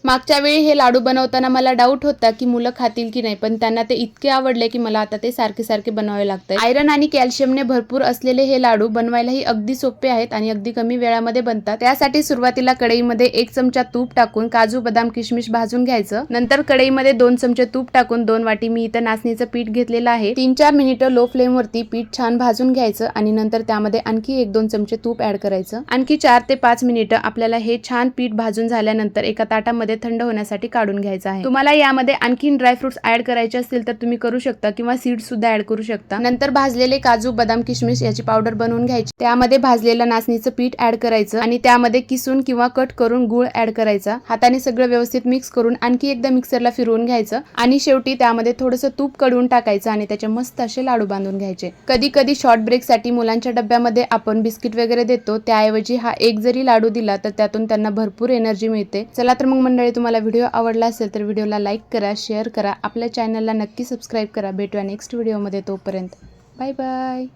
मागच्या वेळी हे लाडू बनवताना मला डाऊट होता की मुलं खातील की नाही, पण त्यांना ते इतके आवडले की मला आता ते सारखे सारखे बनवावे लागते। आयरन आणि कॅल्शियमने भरपूर असलेले हे लाडू बनवायलाही अगदी सोपे आहेत आणि अगदी कमी वेळामध्ये बनतात। त्यासाठी सुरुवातीला कढईमध्ये 1 चमचा तूप टाकून काजू बदाम किशमिश भाजून घ्यायचं। नंतर कढईमध्ये 2 चमचे तूप टाकून 2 वाटी मी इथं नाचणीचं पीठ घेतलेलं आहे। 3-4 मिनिटं लो फ्लेम वरती पीठ छान भाजून घ्यायचं आणि नंतर त्यामध्ये आणखी 1-2 चमचे तूप ऍड करायचं। आणखी 4 ते 5 मिनिटं आपल्याला हे छान पीठ भाजून झाल्यानंतर एका ताटामध्ये थंड होण्यासाठी काढून घ्यायचं आहे। तुम्हाला यामध्ये आणखीन ड्रायफ्रुट्स ऍड करायचे असतील तर तुम्ही करू शकता किंवा सीड्स सुद्धा ऍड करू शकता। नंतर भाजलेले काजू बदाम किशमिश याची पावडर बनवून घ्यायची। त्यामध्ये भाजलेलं नाचणीचं पीठ ऍड करायचं आणि त्यामध्ये किसून किंवा कट करून गूळ ऍड करायचा। हाताने सगळं व्यवस्थित मिक्स करून आणखी एकदा मिक्सरला फिरवून घ्यायचं आणि शेवटी त्यामध्ये थोडंसं तूप कडवून टाकायचं आणि त्याचे मस्त असे लाडू बांधून घ्यायचे। कधी कधी शॉर्ट ब्रेक साठी मुलांच्या डब्यामध्ये आपण बिस्किट वगैरे देतो, त्याऐवजी हा एक जरी लाडू दिला तर त्यातून त्यांना भरपूर एनर्जी मिळते। चला तर मग मंडळी, तुम्हाला व्हिडिओ आवडला असेल तर व्हिडिओला लाईक करा, शेअर करा, आपल्या चॅनलला नक्की सबस्क्राईब करा। भेटूया नेक्स्ट व्हिडिओमध्ये, तोपर्यंत बाय बाय।